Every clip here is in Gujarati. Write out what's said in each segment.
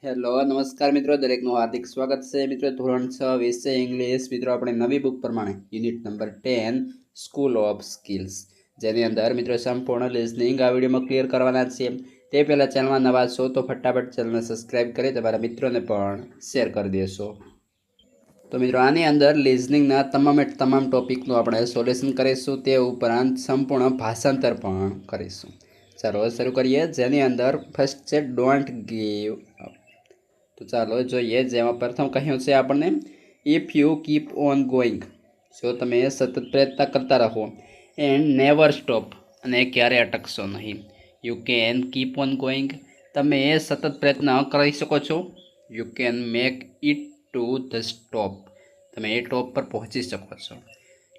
હેલો નમસ્કાર મિત્રો, દરેકનું હાર્દિક સ્વાગત છે મિત્રો. ધોરણ 6 વિષય ઇંગ્લિશ મિત્રો આપણે નવી બુક પ્રમાણે unit number 10 school of skills, જેની અંદર મિત્રો સંપૂર્ણ લિસનિંગ આ વિડીયોમાં ક્લિયર કરવાના છે. તે પહેલાં ચેનલમાં નવા છો તો ફટાફટ ચેનલને સબસ્ક્રાઇબ કરી તમારા મિત્રોને પણ શેર કરી દેશો. તો મિત્રો આની અંદર લિસનિંગના તમામ ટોપિકનું આપણે સોલ્યુશન કરીશું, તે ઉપરાંત સંપૂર્ણ ભાષાંતર પણ કરીશું. ચાલો શરૂ કરીએ. જેની અંદર ફર્સ્ટ છે ડોન્ટ ગીવ અપ. તો ચાલો જોઈએ. જેમાં પ્રથમ કહ્યું છે આપણને if you keep on going, જો તમે સતત પ્રયત્ન કરતા રહો, એન્ડ નેવર સ્ટોપ, અને ક્યારે અટકશો નહીં. You can keep on going, તમે સતત પ્રયત્ન કરી શકો છો. You can make it to the stop, તમે એ ટોપ પર પહોંચી શકો છો.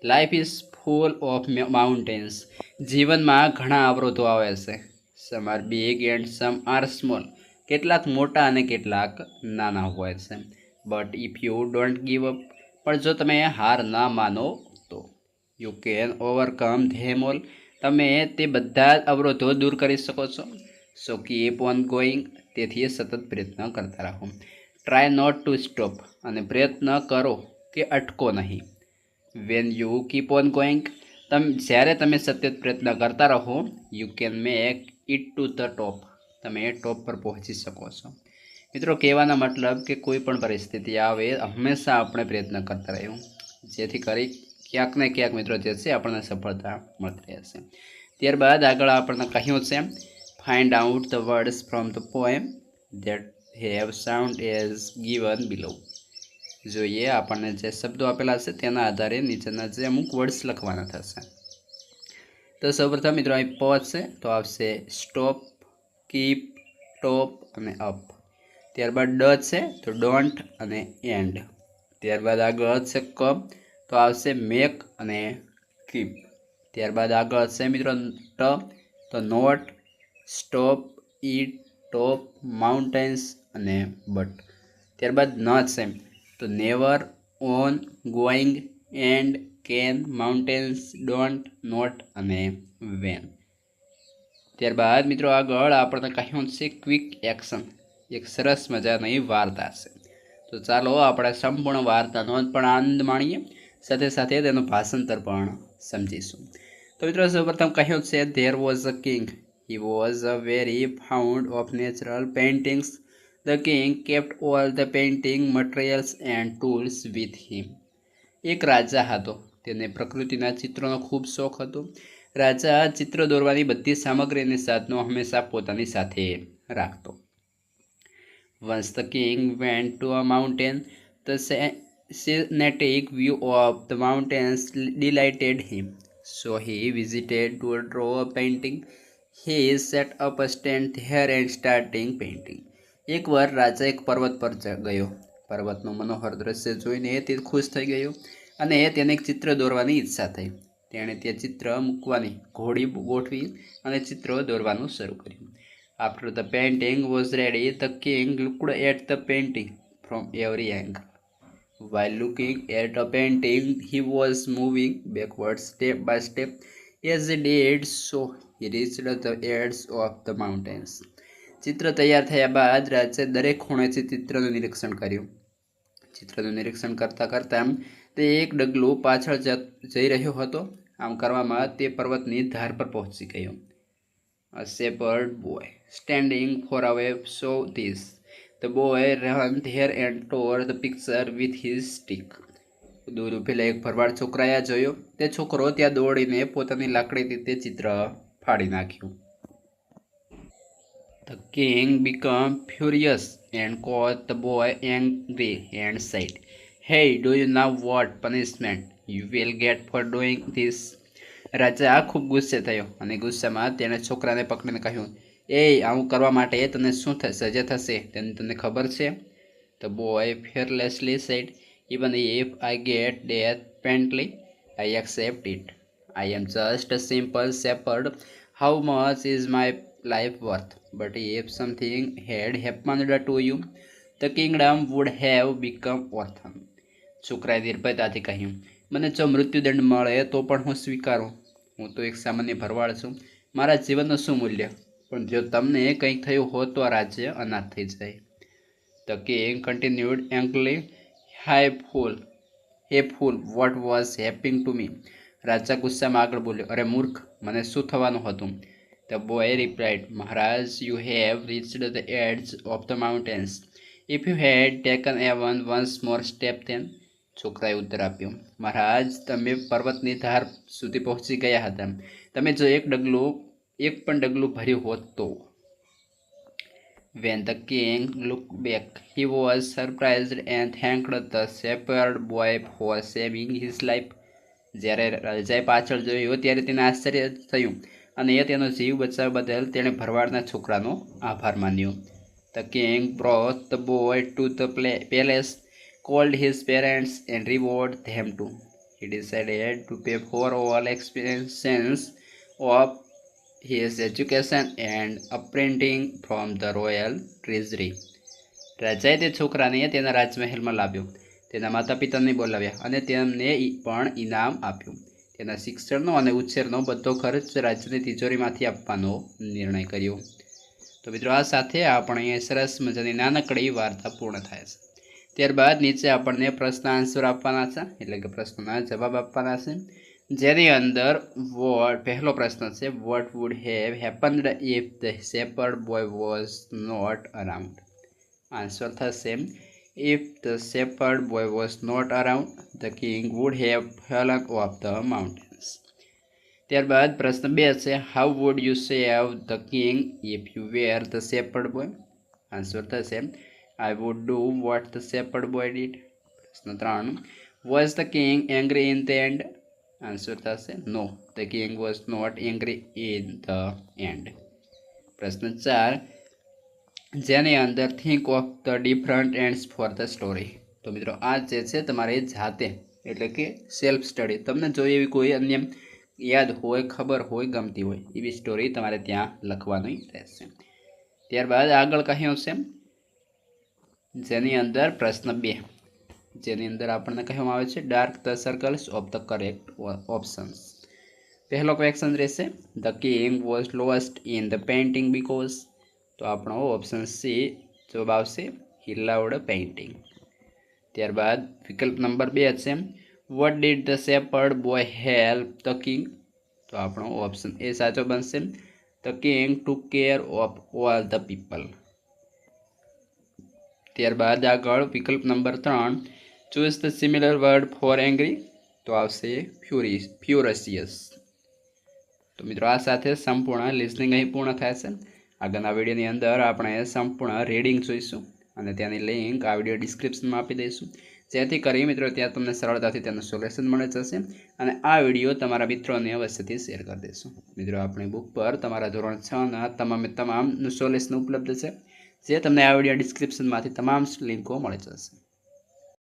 Life is full of mountains, જીવનમાં ઘણા અવરોધો આવે છે. Some are big and some are small, કેટલાક મોટા અને કેટલાક નાના હોય છે. But if you don't give up, પણ જો તમે હાર ના માનો તો you can overcome them all, તમે તે બધા અવરોધો દૂર કરી શકો છો. સો કીપ ઓન ગોઈંગ, તેથી સતત પ્રયત્ન કરતા રહો. ટ્રાય નોટ ટુ સ્ટોપ, અને પ્રયત્ન કરો કે અટકો નહીં. When you keep on going, જ્યારે તમે સતત પ્રયત્ન કરતા રહો, you can make it to the top, તમે ટોપ પર પહોંચી શકો છો. મિત્રો કહેવાના મતલબ કે કોઈ પણ પરિસ્થિતિ આવે હંમેશા આપણે પ્રયત્ન કરતા રહ્યું, જેથી કરી ક્યાંક ને ક્યાંક મિત્રો જે છે આપણને સફળતા મળતી રહેશે. ત્યારબાદ આગળ આપણને કહ્યું છે find out the words from the poem that have sound as given below. જોઈએ આપણને જે શબ્દો આપેલા છે તેના આધારે નીચેના જે અમુક વર્ડ્સ લખવાના થશે. તો સૌપ્રથમ મિત્રો અહીં પ છે તો આવશે સ્ટોપ, કીપ, ટોપ અને અપ. ત્યારબાદ ડ છે તો ડોન્ટ અને એન્ડ. ત્યારબાદ આગળ છે ક તો આવશે મેક અને કીપ. ત્યારબાદ આગળ છે મિત્રો ટ તો not, stop, eat, top, mountains અને બટ. ત્યારબાદ ન છે તો never, on, going, and, can, mountains, don't, not અને વેન. ત્યારબાદ મિત્રો આગળ આપણને કહ્યું છે ક્વિક એક્શન, એક સરસ મજાની વાર્તા છે. તો ચાલો આપણે સંપૂર્ણ વાર્તાનો પણ આનંદ માણીએ, સાથે સાથે તેનું ભાષાંતર પણ સમજીશું. તો મિત્રો સૌપ્રથમ કહ્યું છે there was a king, he was a very found of natural paintings. The king kept all the painting materials and tools with him. એક રાજા હતો, તેને પ્રકૃતિના ચિત્રોનો ખૂબ શોખ હતો. રાજા ચિત્ર દોરવાની બધી સામગ્રી અને સાધનો હંમેશા પોતાની સાથે રાખતો. Once the king went to a mountain, the scenic view of the mountains delighted him. So he visited to draw a painting. He set up a stand there and starting painting. એકવાર રાજા એક પર્વત પર ગયો. પર્વતનું મનોહર દ્રશ્ય જોઈને તે ખુશ થઈ ગયો અને તેને એક ચિત્ર દોરવાની ઈચ્છા થઈ. તેણે તે ચિત્ર મૂકવાની ઘોડી ગોઠવી અને ચિત્રો દોરવાનું શરૂ કર્યું. After the painting was ready, the king looked at the painting from every angle. While looking at a painting, he was moving backwards step by step. As he did so, he reached the edge of the mountains. ચિત્ર તૈયાર થયા બાદ રાજે દરેક ખૂણેથી ચિત્રનું નિરીક્ષણ કર્યું. ચિત્રનું નિરીક્ષણ કરતાં કરતાં તે એક ડગલું પાછળ જઈ રહ્યો હતો. આમ કરવામાં તે પર્વતની ધાર પર પહોંચી ગયો. A shepherd boy standing far away saw this. The boy ran there and tore the picture with his stick. દૂર ઉભેલા એક ભરવાડ છોકરાએ જોયો. તે છોકરો ત્યાં દોડીને પોતાની લાકડીથી તે ચિત્ર ફાડી નાખ્યું. The king became furious and caught the boy angry and said, "Hey, do you know what punishment you will get for doing this?" રાજા ખૂબ ગુસ્સે થયો અને ગુસ્સામાં તેણે છોકરાને પકડીને કહ્યું, એ આવું કરવા માટે તને શું સજા થશે તેની તને ખબર છે? The boy fearlessly said, "Even if I get death penalty, I accept it. I am just a simple shepherd. How much is my life worth? But if something had happened to you, the kingdom would have become orphan." છોકરાએ નિર્ભયતાથી કહ્યું, મને જો મૃત્યુદંડ મળે તો પણ હું સ્વીકારું. હું તો એક સામાન્ય ભરવાડ છું. મારા જીવનનું શું મૂલ્ય? પણ જો તમને કંઈક થયું હોત તો આ રાજ્ય અનાથ થઈ જાય. The king continued angrily, Hey fool, what was happening to me? રાજા ગુસ્સામાં આગળ બોલ્યો, અરે મૂર્ખ, મને શું થવાનું હતું? The boy replied, Maharaj, you have reached the edge of the mountains. If you had taken even one more step then. છોકરાએ ઉત્તર આપ્યો, મહારાજ, તમે પર્વતની ધાર સુધી પહોંચી ગયા હતા. તમે જો એક પણ ડગલું ભર્યું હોત તો. When the king looked back, he was surprised and thanked the shepherd boy for saving his life. જ્યારે રાજાએ પાછળ જોયું ત્યારે તેને આશ્ચર્ય થયું અને એ તેનો જીવ બચાવવા બદલ તેણે ભરવાડના છોકરાનો આભાર માન્યો. The king brought the boy to the palace, called his parents and rewarded them too. He decided to pay for all expenses of his education and upbringing from the royal treasury. રાજાએ તે છોકરાને તેના રાજમહેલમાં લાવ્યો, તેના માતા પિતાને બોલાવ્યા અને તેમને પણ ઇનામ આપ્યું. તેના શિક્ષણનો અને ઉછેરનો બધો ખર્ચ રાજ્યની તિજોરીમાંથી આપવાનો નિર્ણય કર્યો. તો મિત્રો, આ સાથે આપણે સરસ મજાની નાનકડી વાર્તા પૂર્ણ થાય છે. ત્યારબાદ નીચે આપણને પ્રશ્ન આન્સર આપવાના છે, એટલે કે પ્રશ્નના જવાબ આપવાના છે, જેની અંદર પહેલો પ્રશ્ન છે, what would have happened if the shepherd boy was not around? Answer થશે, If the shepherd boy was not around, the king would have fallen off the mountains. ત્યારબાદ પ્રશ્ન 2 છે, How would you save the king if you were the shepherd boy? Answer થશે, I would do what the shepherd boy did. પ્રશ્ન 3, Was the king angry in the end? Answer થશે, No, the king was not angry in the end. પ્રશ્ન 4, જેની અંદર think of the different ends for the story. તો મિત્રો, આ જે છે તમારે જાતે એટલે કે સેલ્ફ સ્ટડી, તમને જો એવી કોઈ અન્ય યાદ હોય, ખબર હોય, ગમતી હોય એવી સ્ટોરી તમારે ત્યાં લખવાની રહેશે. ત્યારબાદ આગળ કહ્યું છે, જેની અંદર પ્રશ્ન 2, જેની અંદર આપણને કહેવામાં આવે છે, dark the circles of the correct options. પહેલો ક્વેશ્ચન રહેશે, the king was lost in the painting because. તો આપણો ઓપ્શન સી જવાબ આવશે, હી લવ્ડ પેઇન્ટિંગ. ત્યારબાદ વિકલ્પ નંબર 2 છે, what did the shepherd boy help the king. તો આપણો ઓપ્શન એ સાચો બનશે, the king took care of all the people. ત્યારબાદ આગળ વિકલ્પ number 3, choose the similar word for angry. તો આવશે ફ્યુરિયસ. તો મિત્રો, આ સાથે સંપૂર્ણ લિસનિંગ અહીં પૂર્ણ થાય છે. આગળના વિડીયોની અંદર આપણે સંપૂર્ણ રીડિંગ જોઈશું અને ત્યાંની લિંક આ વિડીયો ડિસ્ક્રિપ્શનમાં આપી દઈશું, જેથી કરી મિત્રો ત્યાં તમને સરળતાથી તેનું સોલ્યુશન મળી જશે અને આ વિડીયો તમારા મિત્રોને અવશ્યથી શેર કરી દેશો. મિત્રો, આપણી બુક પર તમારા ધોરણ 6ના તમામ સોલ્યુશન ઉપલબ્ધ છે, જે તમને આ વિડીયો ડિસ્ક્રિપ્શનમાંથી તમામ લિંકો મળી જશે.